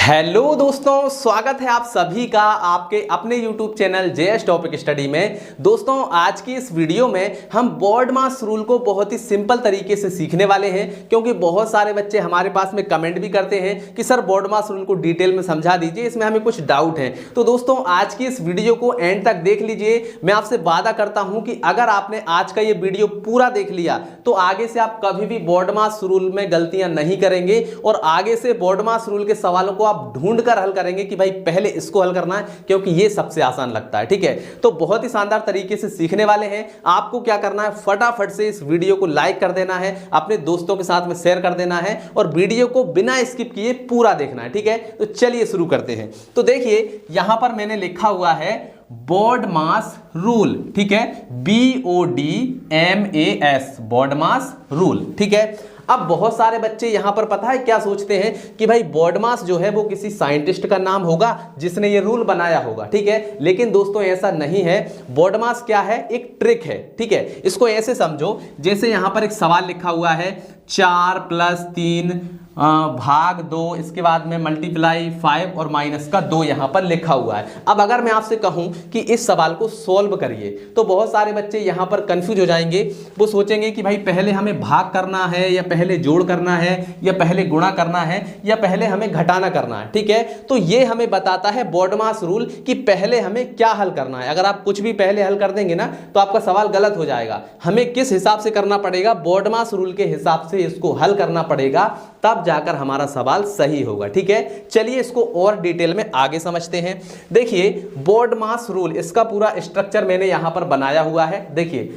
Hello दोस्तों, स्वागत है आप सभी का आपके अपने YouTube channel JS topic study में। दोस्तों, आज की इस वीडियो में हम BODMAS रूल को बहुत ही सिंपल तरीके से सीखने वाले हैं, क्योंकि बहुत सारे बच्चे हमारे पास में कमेंट भी करते हैं कि सर BODMAS रूल को डिटेल में समझा दीजिए, इसमें हमें कुछ डाउट है। तो दोस्तों, आज की इस वीडियो को एंड तक देख लीजिए। मैं आपसे वादा करता हूं कि अगर आपने आज का ये वीडियो पूरा देख लिया तो आगे से आप कभी भी BODMAS रूल में गलतियां नहीं करेंगे और आगे से BODMAS रूल के सवालों को आप ढूंढकर हल करेंगे कि भाई पहले इसको हल करना है, क्योंकि ये सबसे आसान लगता है। ठीक है, तो बहुत ही शानदार तरीके से सीखने वाले हैं। आपको क्या करना है, फटाफट से इस वीडियो को लाइक कर देना है, अपने दोस्तों के साथ में शेयर कर देना है और वीडियो को बिना स्किप किए पूरा देखना है। ठीक है, तो चलिए शुरू करते हैं। तो देखिए, यहां पर मैंने लिखा हुआ है BODMAS रूल। ठीक है, BODMAS BODMAS रूल। ठीक है, अब बहुत सारे बच्चे यहां पर पता है क्या सोचते हैं कि भाई BODMAS जो है वो किसी साइंटिस्ट का नाम होगा जिसने ये रूल बनाया होगा। ठीक है, लेकिन दोस्तों ऐसा नहीं है। BODMAS क्या है, एक ट्रिक है। ठीक है, इसको ऐसे समझो, जैसे यहां पर एक सवाल लिखा हुआ है 4 + 3 भाग 2, इसके बाद में मल्टीप्लाई 5 और माइनस का 2 यहां पर लिखा हुआ है। अब अगर मैं आपसे कहूं कि इस सवाल को सोल्व करिए तो बहुत सारे बच्चे यहां पर कंफ्यूज हो जाएंगे। वो सोचेंगे कि भाई पहले हमें भाग करना है या पहले जोड़ करना है या पहले गुणा करना है या पहले हमें घटाना करना है। ठीक है, तो ये हमें बताता है BODMAS रूल कि पहले हमें क्या हल करना है। अगर आप कुछ भी पहले हल कर देंगे ना तो आपका सवाल गलत हो जाएगा। हमें किस हिसाब से करना पड़ेगा, BODMAS रूल के हिसाब से इसको हल करना पड़ेगा, तब जाकर हमारा सवाल सही होगा। ठीक है, चलिए इसको और डिटेल में आगे समझते हैं। देखिए, BODMAS रूल, इसका पूरा स्ट्रक्चर मैंने यहां पर बनाया हुआ है। देखिए,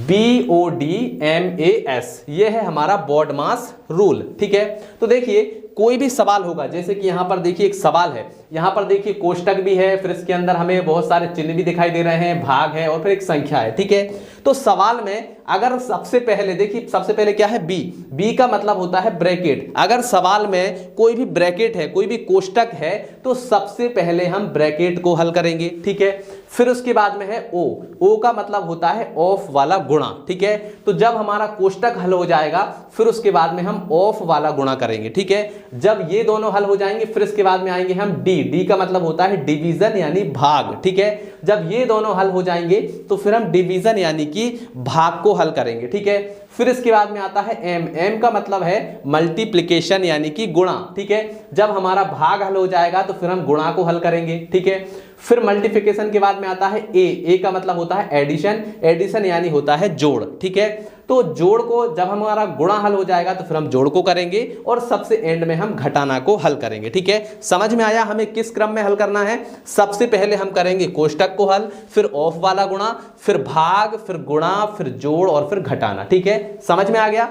BODMAS ये है हमारा BODMAS रूल। ठीक है, तो देखिए कोई भी सवाल होगा, जैसे कि यहां पर देखिए एक सवाल है, यहां पर देखिए कोष्टक भी है, फिर इसके अंदर हमें बहुत सारे चिन्ह भी दिखाई दे रहे हैं, भाग है और फिर एक संख्या है। ठीक है, तो सवाल में अगर सबसे पहले देखिए, सबसे पहले क्या है, बी का मतलब होता है ब्रैकेट। अगर सवाल में कोई भी ब्रैकेट है, कोई भी कोष्टक है, तो सबसे पहले हम ब्रैकेट को हल करेंगे। ठीक है, फिर उसके बाद में है ओ का मतलब होता है ऑफ वाला गुणा। ठीक है, तो जब हमारा कोष्टक हल हो जाएगा फिर उसके बाद में हम ऑफ वाला गुणा करेंगे। ठीक है, जब ये दोनों हल हो जाएंगे फिर इसके बाद में आएंगे हम डी का मतलब होता है डिवीजन यानी भाग। ठीक है, जब ये दोनों हल हो जाएंगे तो फिर हम डिवीजन यानी कि भाग को हल करेंगे। ठीक है, फिर इसके बाद में आता है एम का मतलब है मल्टीप्लिकेशन यानी कि गुणा। ठीक है, जब हमारा भाग हल हो जाएगा तो फिर हम गुणा को हल करेंगे। ठीक है, फिर मल्टीप्लिकेशन के बाद में आता है ए का मतलब होता है एडिशन यानी होता है जोड़। ठीक है, तो जोड़ को जब हमारा गुणा हल हो जाएगा तो फिर हम जोड़ को करेंगे और सबसे एंड में हम घटाना को हल करेंगे। ठीक है, समझ में आया हमें किस क्रम में हल करना है। सबसे पहले हम करेंगे कोष्टक को हल, फिर ऑफ वाला गुणा, फिर भाग, फिर गुणा, फिर जोड़ और फिर घटाना। ठीक है, समझ में आ गया।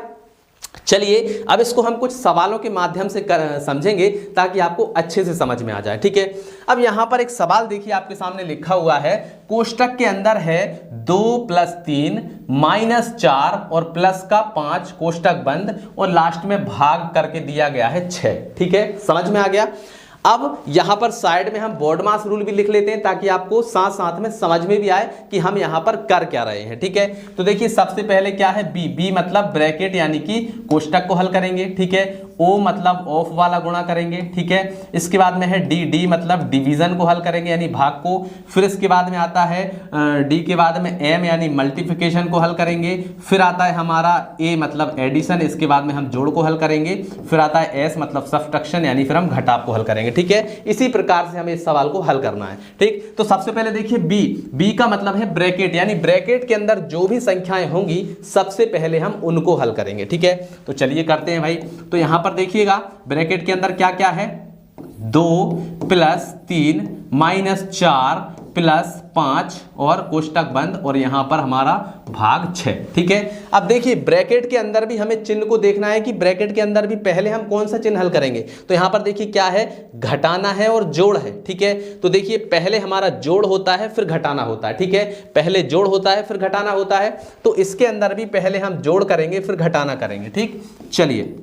चलिए अब इसको हम कुछ सवालों के माध्यम से समझेंगे ताकि आपको अच्छे से समझ में आ जाए। ठीक है, अब यहां पर एक सवाल देखिए आपके सामने लिखा हुआ है, कोष्टक के अंदर है 2 + 3 - 4 और प्लस का 5 कोष्टक बंद और लास्ट में भाग करके दिया गया है 6। ठीक है, समझ में आ गया। अब यहां पर साइड में हम BODMAS रूल भी लिख लेते हैं ताकि आपको साथ साथ में समझ में भी आए कि हम यहां पर कर क्या रहे हैं। ठीक है, तो देखिए सबसे पहले क्या है, बी मतलब ब्रैकेट यानी कि कोष्टक को हल करेंगे। ठीक है, ओ मतलब ऑफ वाला गुणा करेंगे। ठीक है, इसके बाद में है डी मतलब डिवीजन को हल करेंगे यानी भाग को। फिर इसके बाद में आता है डी के बाद में एम यानी मल्टीप्लिकेशन को हल करेंगे। फिर आता है हमारा ए मतलब एडिशन, इसके बाद में हम जोड़ को हल करेंगे। फिर आता है एस मतलब सब्ट्रैक्शन यानी फिर हम घटाव को हल करेंगे। ठीक है, इसी प्रकार से हमें इस सवाल को हल करना है। ठीक, तो सबसे पहले देखिए बी का मतलब है ब्रैकेट, यानी ब्रैकेट के अंदर जो भी संख्याएं होंगी सबसे पहले हम उनको हल करेंगे। ठीक है, तो चलिए करते हैं भाई। तो यहां पर देखिएगा ब्रैकेट के अंदर क्या क्या है, 2 + 3 - 4 + 5 और कोष्टक बंद और यहां पर हमारा भाग 6। ठीक है, अब देखिए ब्रैकेट के अंदर भी हमें चिन्ह को देखना है कि ब्रैकेट के अंदर भी पहले हम कौन सा चिन्ह हल करेंगे। तो यहां पर देखिए क्या है, घटाना है और जोड़ है। ठीक है, तो देखिए पहले हमारा जोड़ होता है फिर घटाना होता है। ठीक है, पहले जोड़ होता है फिर घटाना होता है, तो इसके अंदर भी पहले हम जोड़ करेंगे फिर घटाना करेंगे। ठीक, चलिए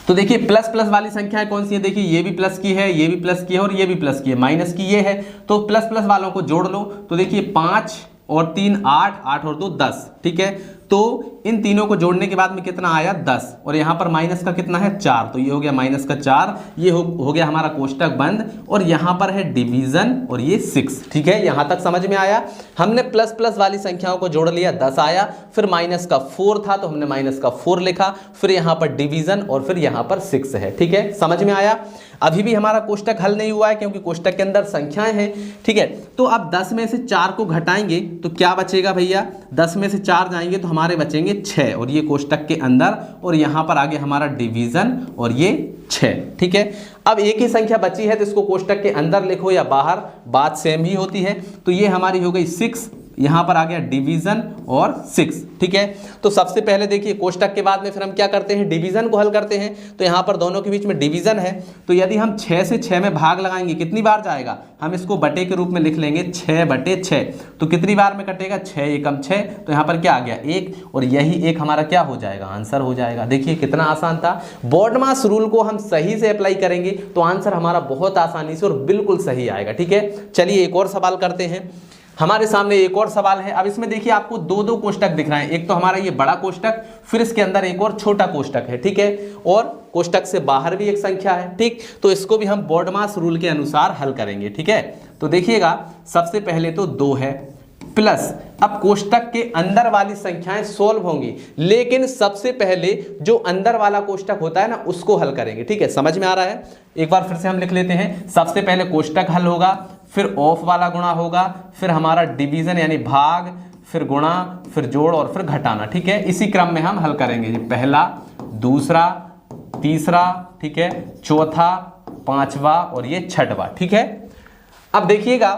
तो देखिए प्लस प्लस वाली संख्याएं कौन सी है, देखिए ये भी प्लस की है, ये भी प्लस की है और ये भी प्लस की है, माइनस की ये है। तो प्लस प्लस वालों को जोड़ लो, तो देखिए 5 और 3 8, 8 और 2 10। ठीक है, तो इन तीनों को जोड़ने के बाद में कितना आया 10, और यहाँ पर माइनस का कितना है 4, तो ये हो गया माइनस का 4, ये हो गया हमारा कोष्टक बंद, और यहाँ पर है डिवीजन और ये 6। ठीक है, यहाँ तक समझ में आया। हमने प्लस प्लस वाली संख्याओं को जोड़ लिया, 10 आया, फिर माइनस का 4 था तो हमने माइनस का 4 लिखा, फिर यहाँ पर डिवीजन और फिर यहाँ पर 6 है। ठीक है, समझ में आया। अभी भी हमारा कोष्टक हल नहीं हुआ है क्योंकि कोष्टक के अंदर संख्याएं हैं। ठीक है, तो अब 10 में से 4 को घटाएंगे तो क्या बचेगा भैया, 10 में से 4 जाएंगे तो हमारे बचेंगे 6, और ये कोष्टक के अंदर, और यहाँ पर आगे हमारा डिवीजन और ये 6। ठीक है, अब एक ही संख्या बची है तो इसको कोष्टक के अंदर लिखो या बाहर, बात सेम ही होती है। तो ये हमारी हो गई 6, यहाँ पर आ गया डिवीजन और 6। ठीक है, तो सबसे पहले देखिए कोष्टक के बाद में फिर हम क्या करते हैं, डिवीजन को हल करते हैं। तो यहाँ पर दोनों के बीच में डिवीजन है, तो यदि हम 6 से 6 में भाग लगाएंगे कितनी बार जाएगा, हम इसको बटे के रूप में लिख लेंगे 6/6। तो कितनी बार में कटेगा, 6 एकम 6, तो यहाँ पर क्या आ गया 1, और यही 1 हमारा क्या हो जाएगा, आंसर हो जाएगा। देखिए कितना आसान था। बॉडमास रूल को हम सही से अप्लाई करेंगे तो आंसर हमारा बहुत आसानी से और बिल्कुल सही आएगा। ठीक है, चलिए एक और सवाल करते हैं। हमारे सामने एक और सवाल है। अब इसमें देखिए आपको दो कोष्टक दिख रहे हैं, एक तो हमारा ये बड़ा कोष्टक, फिर इसके अंदर एक और छोटा कोष्टक है। ठीक है, और कोष्टक से बाहर भी एक संख्या है। ठीक, तो इसको भी हम बॉडमास रूल के अनुसार हल करेंगे। ठीक है, तो देखिएगा सबसे पहले तो 2 है प्लस, अब कोष्टक के अंदर वाली संख्याएं सोल्व होंगी, लेकिन सबसे पहले जो अंदर वाला कोष्टक होता है ना उसको हल करेंगे। ठीक है, समझ में आ रहा है। एक बार फिर से हम लिख लेते हैं। सबसे पहले कोष्टक हल होगा, फिर ऑफ वाला गुणा होगा, फिर हमारा डिवीजन यानी भाग, फिर गुणा, फिर जोड़ और फिर घटाना। ठीक है, इसी क्रम में हम हल करेंगे, पहला, दूसरा, तीसरा, ठीक है, चौथा, पांचवा और ये छठवा। ठीक है, अब देखिएगा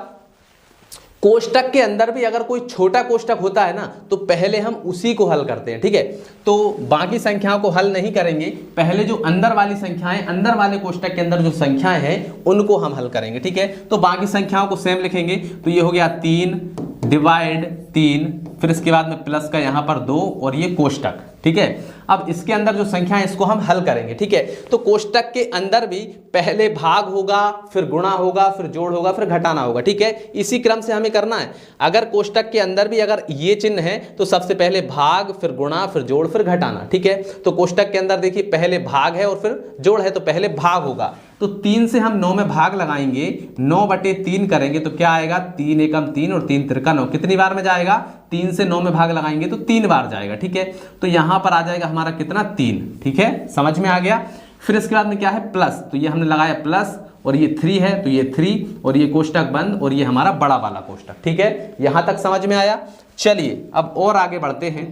कोष्टक के अंदर भी अगर कोई छोटा कोष्टक होता है ना तो पहले हम उसी को हल करते हैं। ठीक है, तो बाकी संख्याओं को हल नहीं करेंगे, पहले जो अंदर वाली संख्याएं, अंदर वाले कोष्टक के अंदर जो संख्याएं हैं उनको हम हल करेंगे। ठीक है, तो बाकी संख्याओं को सेम लिखेंगे, तो ये हो गया 3 डिवाइड 3, फिर इसके बाद में प्लस का यहाँ पर 2 और ये कोष्टक। ठीक है, अब इसके अंदर जो संख्या है इसको हम हल करेंगे। ठीक है, तो कोष्टक के अंदर भी पहले भाग होगा, फिर गुणा होगा, फिर जोड़ होगा, फिर घटाना होगा। ठीक है, इसी क्रम से हमें करना है। अगर कोष्टक के अंदर भी अगर ये चिन्ह है तो सबसे पहले भाग, फिर गुणा, फिर जोड़, फिर घटाना। ठीक है, तो कोष्टक के अंदर देखिए पहले भाग है और फिर जोड़ है, तो पहले भाग होगा, तो 3 से हम 9 में भाग लगाएंगे, 9/3 करेंगे तो क्या आएगा, 3 एकम 3 और 3 तिरका 9। कितनी बार में जाएगा, 3 से 9 में भाग लगाएंगे तो 3 बार जाएगा। ठीक है, तो यहां पर आ जाएगा हमारा कितना, 3। ठीक है, समझ में आ गया। फिर इसके बाद में क्या है, प्लस, तो ये हमने लगाया प्लस, और ये 3 है तो ये 3, और ये कोष्टक बंद, और ये हमारा बड़ा वाला कोष्टक। ठीक है, यहां तक समझ में आया। चलिए अब और आगे बढ़ते हैं।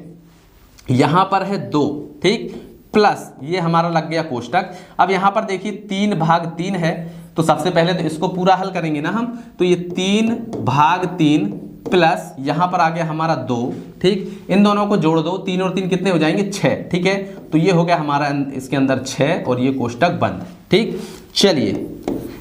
यहां पर है 2, ठीक, प्लस ये हमारा लग गया कोष्टक। अब यहां पर देखिए 3/3 है, तो सबसे पहले तो इसको पूरा हल करेंगे ना हम, तो ये 3/3 प्लस यहाँ पर आ गया हमारा 2। ठीक, इन दोनों को जोड़ दो, 3 और 3 कितने हो जाएंगे, 6। ठीक है, तो ये हो गया हमारा इसके अंदर 6 और ये कोष्टक बंद। ठीक, चलिए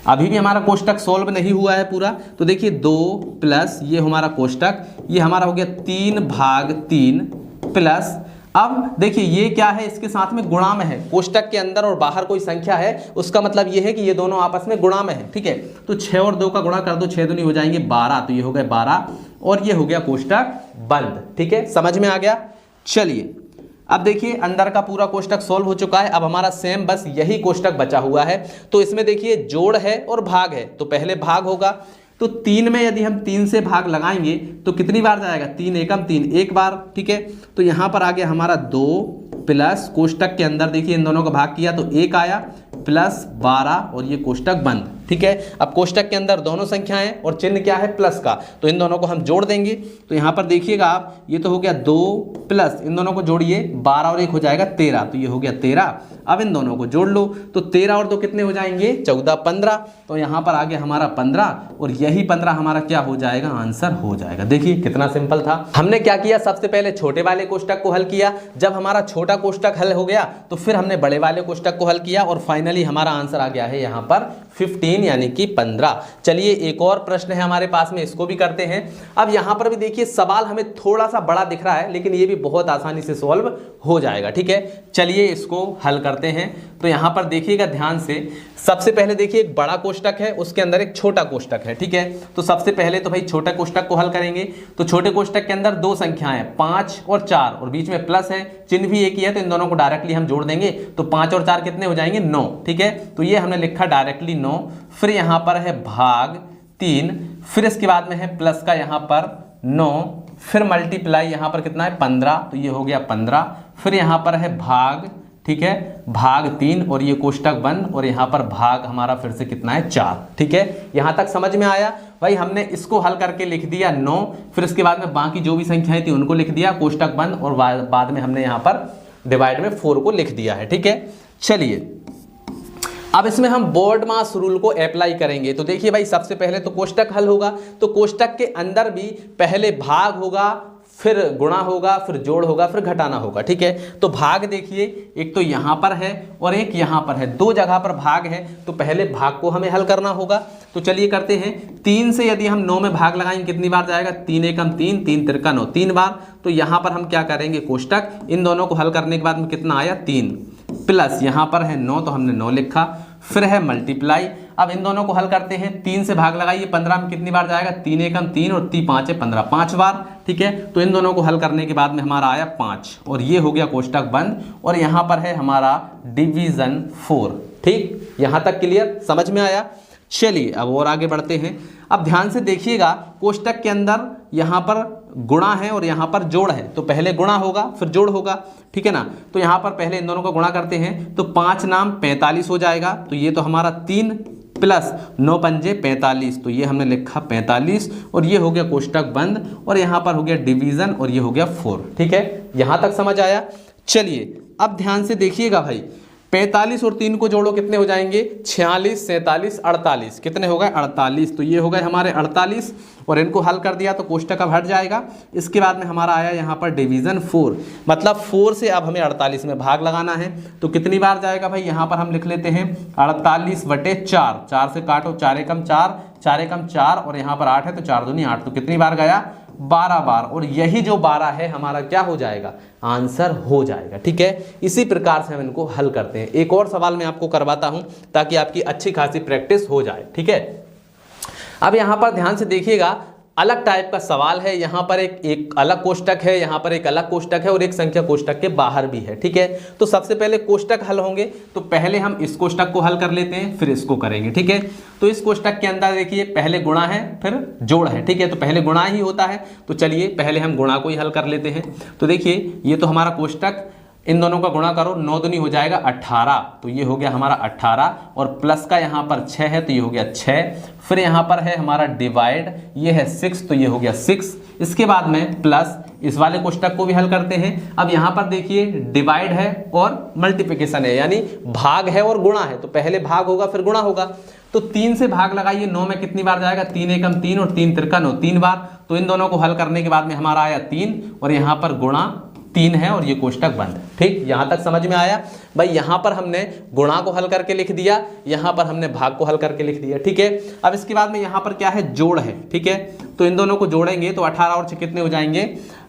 अभी भी हमारा कोष्टक सोल्व नहीं हुआ है पूरा, तो देखिए 2 प्लस ये हमारा कोष्टक, ये हमारा हो गया 3/3 प्लस, अब देखिए ये क्या है, इसके साथ में गुणा में है, कोष्टक के अंदर और बाहर कोई संख्या है, उसका मतलब ये है कि ये दोनों आपस में गुणा में है। ठीक है, तो 6 और 2 का गुणा कर दो, 6 दूनी हो जाएंगे 12, तो ये हो गए 12 और ये हो गया कोष्टक बंद। ठीक है, समझ में आ गया। चलिए अब देखिए अंदर का पूरा कोष्टक सोल्व हो चुका है, अब हमारा सेम बस यही कोष्टक बचा हुआ है। तो इसमें देखिए जोड़ है और भाग है, तो पहले भाग होगा, तो 3 में यदि हम 3 से भाग लगाएंगे तो कितनी बार जाएगा, 3 एकम 3, एक बार। ठीक है, तो यहाँ पर आ गया हमारा 2 प्लस कोष्टक के अंदर देखिए इन दोनों का भाग किया तो 1 आया प्लस 12 और ये कोष्टक बंद। ठीक है, अब कोष्टक के अंदर दोनों संख्याएं और चिन्ह क्या है, प्लस का, तो इन दोनों को हम जोड़ देंगे। तो यहाँ पर देखिएगा आप, ये तो हो गया 2 प्लस इन दोनों को जोड़िए, 12 और 1 हो जाएगा 13, तो ये हो गया 13। अब इन दोनों को जोड़ लो, तो 13 और 2 कितने हो जाएंगे, 14, 15, तो यहाँ पर आ गया हमारा 15 और यही 15 हमारा क्या हो जाएगा, आंसर हो जाएगा। देखिए कितना सिंपल था। हमने क्या किया, सबसे पहले छोटे वाले कोष्टक को हल किया, जब हमारा छोटा कोष्टक हल हो गया तो फिर हमने बड़े वाले कोष्टक को हल किया और फाइनली हमारा आंसर आ गया है यहाँ पर 15 यानी कि 15। चलिए एक और प्रश्न है हमारे पास में, इसको भी करते हैं। अब यहाँ पर भी देखिए सवाल हमें थोड़ा सा बड़ा दिख रहा है, लेकिन ये भी बहुत आसानी से सॉल्व हो जाएगा। ठीक है, चलिए इसको हल करते हैं। तो यहाँ पर देखिएगा ध्यान से, सबसे पहले देखिए एक बड़ा कोष्टक है, उसके अंदर एक छोटा कोष्टक है, ठीक है। तो सबसे पहले तो भाई छोटे कोष्टक को हल करेंगे। तो छोटे कोष्टक के अंदर दो संख्याएं 5 और 4 और बीच में प्लस है, चिन्ह भी एक ही है, तो इन दोनों को डायरेक्टली हम जोड़ देंगे। तो 5 और 4 कितने हो जाएंगे 9, ठीक है। तो ये हमने लिखा डायरेक्टली 9। फिर यहाँ पर है भाग 3, फिर इसके बाद में है प्लस का यहाँ पर 9, फिर मल्टीप्लाई यहाँ पर कितना है 15, तो ये हो गया 15। फिर यहाँ पर है भाग, ठीक है, भाग 3 और ये कोष्टक बंद, और यहाँ पर भाग हमारा फिर से कितना है 4, ठीक है। यहाँ तक समझ में आया भाई। हमने इसको हल करके लिख दिया 9, फिर इसके बाद में बाकी जो भी संख्याएं थी उनको लिख दिया, कोष्टक बंद, और बाद में हमने यहाँ पर डिवाइड में 4 को लिख दिया है, ठीक है। चलिए अब इसमें हम BODMAS रूल को अप्लाई करेंगे। तो देखिए भाई सबसे पहले तो कोष्टक हल होगा, तो कोष्टक के अंदर भी पहले भाग होगा, फिर गुणा होगा, फिर जोड़ होगा, फिर घटाना होगा, ठीक है। तो भाग देखिए एक तो यहाँ पर है और एक यहाँ पर है, दो जगह पर भाग है, तो पहले भाग को हमें हल करना होगा। तो चलिए करते हैं। 3 से यदि हम 9 में भाग लगाएंगे कितनी बार जाएगा, 3 एकम 3, 3 तिरका 9, 3 बार। तो यहाँ पर हम क्या करेंगे, कोष्टक, इन दोनों को हल करने के बाद में कितना आया 3, प्लस यहाँ पर है 9, तो हमने 9 लिखा, फिर है मल्टीप्लाई। अब इन दोनों को हल करते हैं, 3 से भाग लगाइए, 15 में कितनी बार जाएगा, 3 एकम 3 और 3 5 है 15, 5 बार, ठीक है। तो इन दोनों को हल करने के बाद में हमारा आया 5 और ये हो गया कोष्टक बंद, और यहाँ पर है हमारा डिवीजन 4, ठीक। यहाँ तक क्लियर, समझ में आया। चलिए अब और आगे बढ़ते हैं। अब ध्यान से देखिएगा, कोष्टक के अंदर यहाँ पर गुणा है और यहाँ पर जोड़ है, तो पहले गुणा होगा फिर जोड़ होगा, ठीक है ना। तो यहाँ पर पहले इन दोनों को गुणा करते हैं, तो 5 नाम 45 हो जाएगा, तो ये तो हमारा 3 प्लस 9 पंजे 45, तो ये हमने लिखा 45, और ये हो गया कोष्टक बंद, और यहाँ पर हो गया डिवीजन, और ये हो गया 4, ठीक है। यहाँ तक समझ आया। चलिए अब ध्यान से देखिएगा भाई, 45 और 3 को जोड़ो कितने हो जाएंगे, 46, 47, 48, कितने हो गए 48, तो ये हो गए हमारे 48, और इनको हल कर दिया तो कोष्टक अब हट जाएगा। इसके बाद में हमारा आया यहाँ पर डिवीजन 4, मतलब 4 से अब हमें 48 में भाग लगाना है, तो कितनी बार जाएगा भाई, यहाँ पर हम लिख लेते हैं 48/4, 4 से काटो, 4 एकम 4, 4 एकम 4, और यहाँ पर 8 है तो 4 दूनी 8, तो कितनी बार गया 12 बार, और यही जो 12 है हमारा क्या हो जाएगा, आंसर हो जाएगा, ठीक है। इसी प्रकार से हम इनको हल करते हैं। एक और सवाल मैं आपको करवाता हूं ताकि आपकी अच्छी खासी प्रैक्टिस हो जाए, ठीक है। अब यहां पर ध्यान से देखिएगा, अलग टाइप का सवाल है। यहाँ पर एक अलग कोष्टक है, यहाँ पर एक अलग कोष्टक है, और एक संख्या कोष्टक के बाहर भी है, ठीक है। तो सबसे पहले कोष्टक हल होंगे, तो पहले हम इस कोष्टक को हल कर लेते हैं, फिर इसको करेंगे, ठीक है। तो इस कोष्टक के अंदर देखिए पहले गुणा है फिर जोड़ है, ठीक है। तो पहले गुणा ही होता है, तो चलिए पहले हम गुणा को ही हल कर लेते हैं। तो देखिए ये तो हमारा कोष्टक, इन दोनों का गुणा करो, 9 दूनी हो जाएगा 18, तो ये हो गया हमारा 18, और प्लस का यहाँ पर 6 है तो ये हो गया 6, फिर यहाँ पर है हमारा डिवाइड, ये है 6, तो ये हो गया 6। इसके बाद में प्लस इस वाले कोष्टक को भी हल करते हैं। अब यहाँ पर देखिए डिवाइड है और मल्टीप्लिकेशन है, यानी भाग है और गुणा है, तो पहले भाग होगा फिर गुणा होगा। तो 3 से भाग लगाइए, 9 में कितनी बार जाएगा, 3 एकम 3 और 3 तिरका 9, 3 बार। तो इन दोनों को हल करने के बाद में हमारा आया 3, और यहाँ पर गुणा 3 है, और ये कोष्टक बंद, ठीक। यहाँ तक समझ में आया भाई। यहाँ पर हमने गुणा को हल करके लिख दिया, यहाँ पर हमने भाग को हल करके लिख दिया, ठीक है। अब इसके बाद में यहाँ पर क्या है, जोड़ है, ठीक है। तो इन दोनों को जोड़ेंगे तो 18 और 6 कितने हो जाएंगे,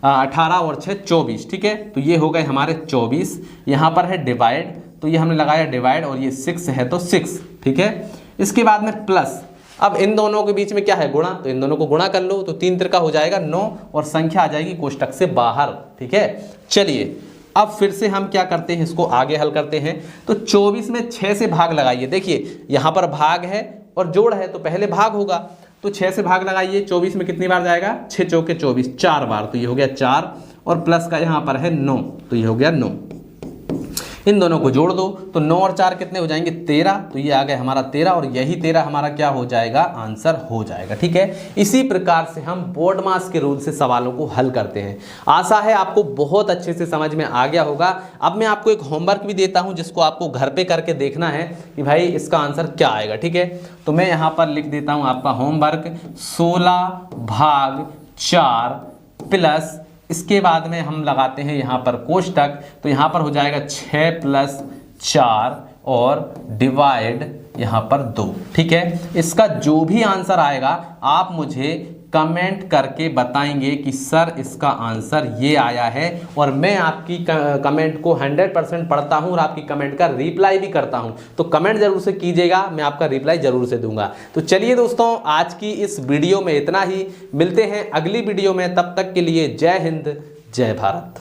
18 और 6 24, ठीक है। तो ये हो गए हमारे 24। यहाँ पर है डिवाइड, तो ये हमने लगाया डिवाइड, और ये 6 है तो 6, ठीक है। इसके बाद में प्लस, अब इन दोनों के बीच में क्या है, गुणा, तो इन दोनों को गुणा कर लो, तो 3 तिरका हो जाएगा 9, और संख्या आ जाएगी कोष्टक से बाहर, ठीक है। चलिए अब फिर से हम क्या करते हैं, इसको आगे हल करते हैं। तो 24 में 6 से भाग लगाइए, देखिए यहाँ पर भाग है और जोड़ है, तो पहले भाग होगा, तो 6 से भाग लगाइए, 24 में कितनी बार जाएगा, 6 चौके 24, 4 बार, तो ये हो गया 4, और प्लस का यहाँ पर है 9, तो ये हो गया 9। इन दोनों को जोड़ दो, तो 9 और 4 कितने हो जाएंगे, 13, तो ये आ गया हमारा 13, और यही 13 हमारा क्या हो जाएगा, आंसर हो जाएगा, ठीक है। इसी प्रकार से हम BODMAS के रूल से सवालों को हल करते हैं। आशा है आपको बहुत अच्छे से समझ में आ गया होगा। अब मैं आपको एक होमवर्क भी देता हूं, जिसको आपको घर पे करके देखना है कि भाई इसका आंसर क्या आएगा, ठीक है। तो मैं यहाँ पर लिख देता हूँ आपका होमवर्क, 16/4 प्लस, इसके बाद में हम लगाते हैं यहाँ पर कोष्टक, तो यहाँ पर हो जाएगा 6 + 4 और डिवाइड यहाँ पर 2, ठीक है। इसका जो भी आंसर आएगा आप मुझे कमेंट करके बताएंगे कि सर इसका आंसर ये आया है, और मैं आपकी कमेंट को 100% पढ़ता हूं और आपकी कमेंट का रिप्लाई भी करता हूं। तो कमेंट जरूर से कीजिएगा, मैं आपका रिप्लाई जरूर से दूंगा। तो चलिए दोस्तों, आज की इस वीडियो में इतना ही, मिलते हैं अगली वीडियो में, तब तक के लिए जय हिंद जय भारत।